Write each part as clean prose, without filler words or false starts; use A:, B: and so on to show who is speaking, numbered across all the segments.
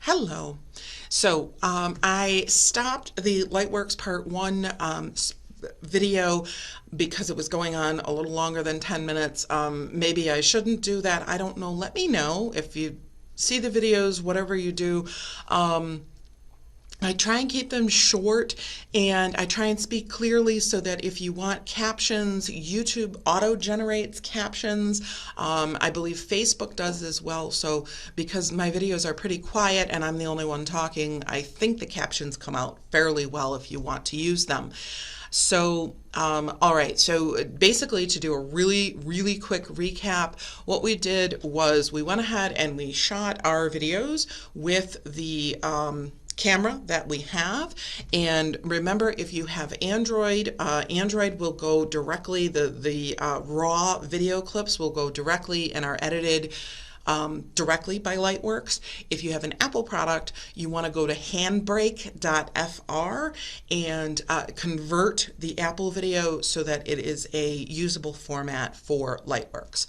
A: Hello. So I stopped the Lightworks Part 1 video because it was going on a little longer than 10 minutes. Maybe I shouldn't do that. I don't know. Let me know if you see the videos, whatever you do. I try and keep them short, and I try and speak clearly so that if you want captions, YouTube auto-generates captions. I believe Facebook does as well. So because my videos are pretty quiet and I'm the only one talking, I think the captions come out fairly well if you want to use them. So, all right, so basically to do a really quick recap, what we did was we went ahead and we shot our videos with the camera that we have. And remember, if you have Android, Android will go directly, the raw video clips will go directly and are edited directly by Lightworks. If you have an Apple product, you want to go to handbrake.fr and convert the Apple video so that it is a usable format for Lightworks.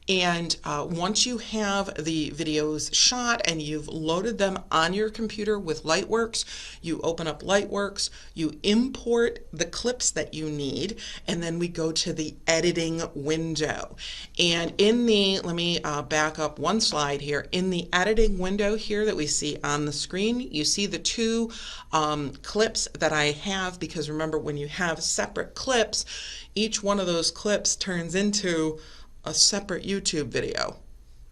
A: And once you have the videos shot and you've loaded them on your computer with Lightworks, you open up Lightworks, you import the clips that you need, and then we go to the editing window. And in the, let me back up one slide here, in the editing window here that we see on the screen, you see the two clips that I have, because remember, when you have separate clips, each one of those clips turns into a separate YouTube video.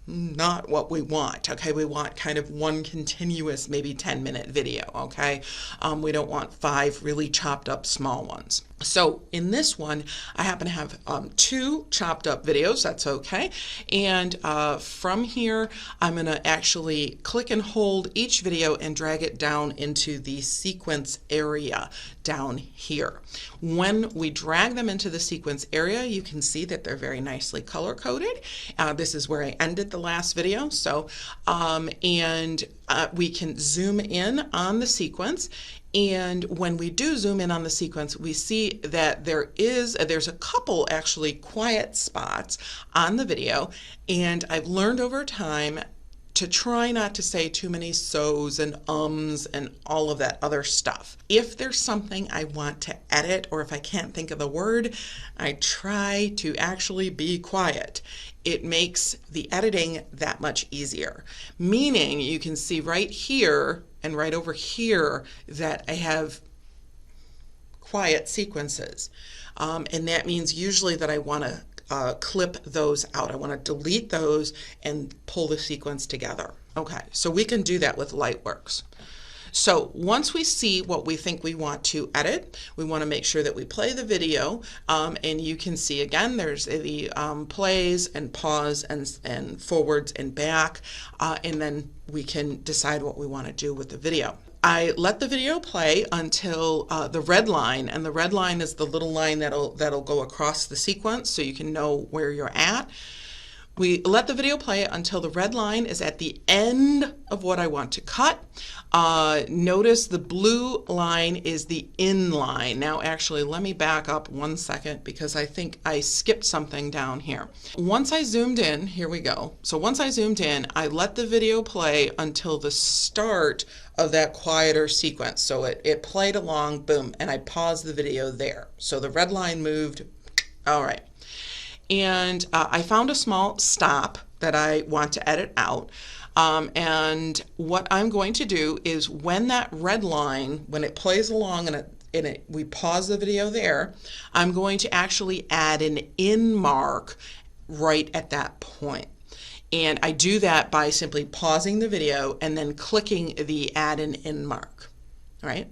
A: Not what we want, okay? We want kind of one continuous, maybe 10-minute video, okay? We don't want 5 really chopped up small ones. So in this one, I happen to have 2 chopped up videos. That's okay. And from here, I'm going to actually click and hold each video and drag it down into the sequence area down here. When we drag them into the sequence area, you can see that they're very nicely color coded. This is where I ended the last video. So, we can zoom in on the sequence. And when we do zoom in on the sequence, we see that there's a couple actually quiet spots on the video. And I've learned over time to try not to say too many so's and ums and all of that other stuff. If there's something I want to edit, or if I can't think of the word, I try to actually be quiet. It makes the editing that much easier. Meaning you can see right here and right over here that I have quiet sequences. And that means usually that I want to clip those out. I want to delete those and pull the sequence together. Okay, so we can do that with Lightworks. So once we see what we think we want to edit, we want to make sure that we play the video, and you can see again there's the plays and pause and forwards and back, and then we can decide what we want to do with the video. I let the video play until the red line, and the red line is the little line that'll go across the sequence so you can know where you're at. We let the video play until the red line is at the end of what I want to cut. Notice the blue line is the in line. Now actually let me back up one second because I think I skipped something down here. Once I zoomed in, here we go. So once I zoomed in, I let the video play until the start of that quieter sequence. So it played along, boom, and I paused the video there. So the red line moved. All right. And I found a small stop that I want to edit out. And what I'm going to do is when that red line, when it plays along and we pause the video there, I'm going to actually add an in mark right at that point. And I do that by simply pausing the video and then clicking the add an in mark, right?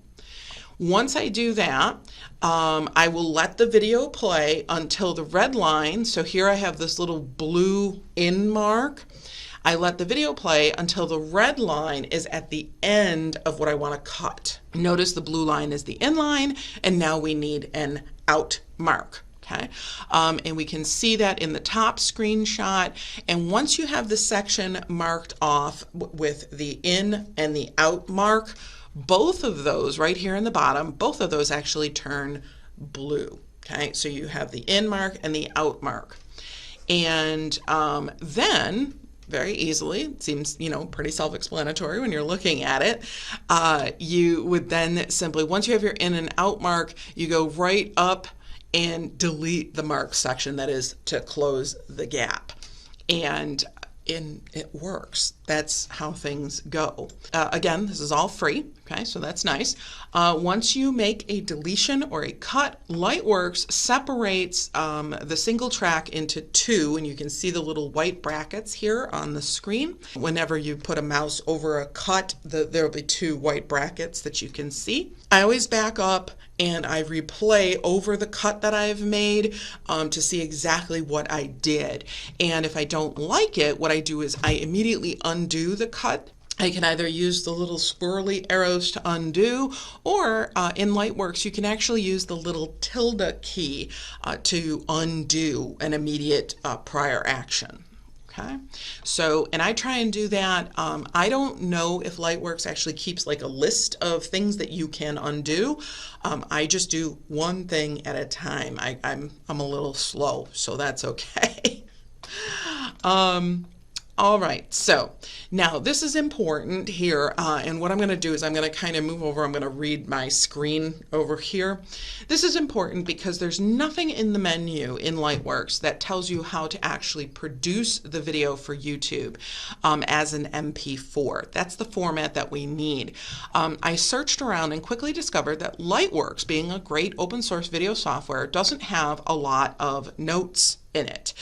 A: Once I do that, I will let the video play until the red line, so here I have this little blue in mark. I let the video play until the red line is at the end of what I want to cut. Notice the blue line is the in line, and now we need an out mark. Okay, and we can see that in the top screenshot. And once you have the section marked off with the in and the out mark, both of those right here in the bottom, both of those actually turn blue. Okay, so you have the in mark and the out mark. And then very easily. It seems, pretty self-explanatory when you're looking at it. You would then simply, once you have your in and out mark, you go right up and delete the mark section, that is to close the gap. And it works. That's how things go. Again, this is all free, okay, so that's nice. Once you make a deletion or a cut, Lightworks separates the single track into two, and you can see the little white brackets here on the screen. Whenever you put a mouse over a cut, there will be two white brackets that you can see. I always back up and I replay over the cut that I've made to see exactly what I did. And if I don't like it, what I do is I immediately undo the cut. I can either use the little swirly arrows to undo, or in Lightworks you can actually use the little tilde key to undo an immediate prior action. Okay, so, and I try and do that. I don't know if Lightworks actually keeps like a list of things that you can undo. I just do one thing at a time. I'm a little slow, so that's okay. All right, so now this is important here, and what I'm going to do is I'm going to kind of move over. I'm going to read my screen over here. This is important because there's nothing in the menu in Lightworks that tells you how to actually produce the video for YouTube as an MP4. That's the format that we need. I searched around and quickly discovered that Lightworks, being a great open source video software, doesn't have a lot of notes in it.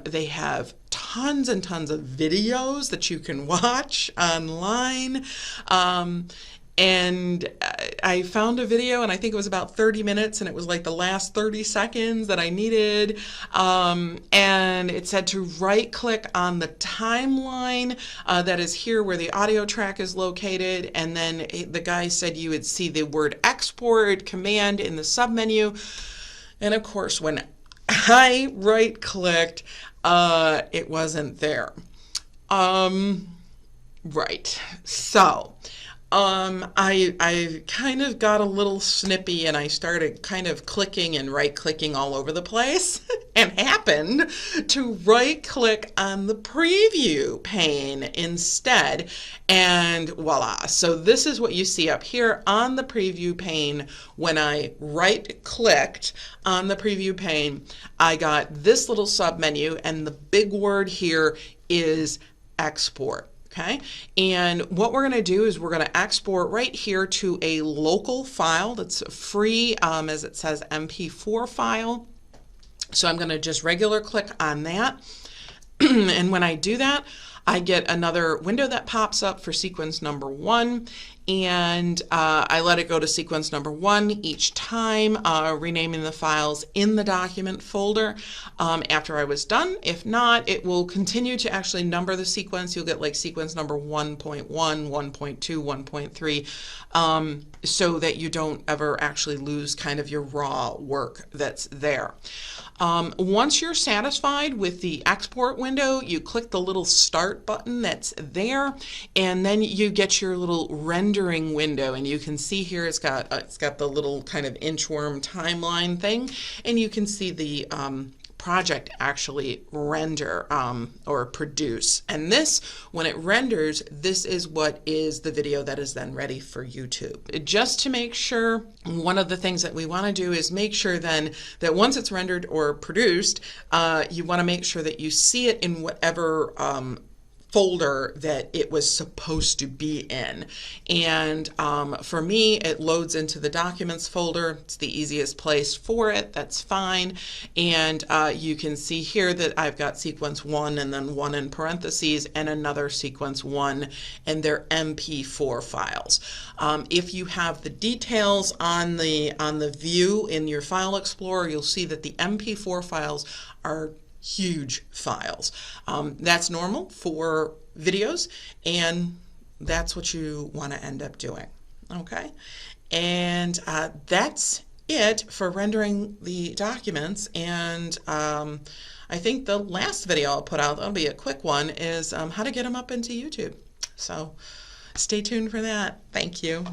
A: They have tons and tons of videos that you can watch online. And I found a video, and I think it was about 30 minutes, and it was like the last 30 seconds that I needed. And it said to right click on the timeline that is here where the audio track is located. And then the guy said you would see the word export command in the submenu. And of course, when I right clicked, it wasn't there. Right. So, I kind of got a little snippy, and I started kind of clicking and right clicking all over the place and happened to right click on the preview pane instead, and voila. So this is what you see up here on the preview pane. When I right clicked on the preview pane, I got this little sub menu, and the big word here is export. Okay, and what we're going to do is we're going to export right here to a local file that's free, as it says MP4 file. So I'm going to just regular click on that. And when I do that, I get another window that pops up for sequence number 1, and I let it go to sequence number 1 each time, renaming the files in the document folder after I was done. If not, it will continue to actually number the sequence. You'll get like sequence number 1.1, 1.2, 1.3, so that you don't ever actually lose kind of your raw work that's there. Once you're satisfied with the export window, you click the little start button that's there, and then you get your little rendering window, and you can see here it's got the little kind of inchworm timeline thing, and you can see the project actually render or produce. And this, when it renders, this is what is the video that is then ready for YouTube. Just to make sure, one of the things that we want to do is make sure then that once it's rendered or produced, you want to make sure that you see it in whatever folder that it was supposed to be in. And for me, it loads into the documents folder. It's the easiest place for it. That's fine. And you can see here that I've got sequence 1 and then 1 in parentheses and another sequence 1, and they're MP4 files. If you have the details on the view in your file explorer, you'll see that the MP4 files are huge files. That's normal for videos, and that's what you want to end up doing. Okay, and that's it for rendering the documents. And I think the last video I'll put out, that'll be a quick one, is how to get them up into YouTube. So stay tuned for that. Thank you.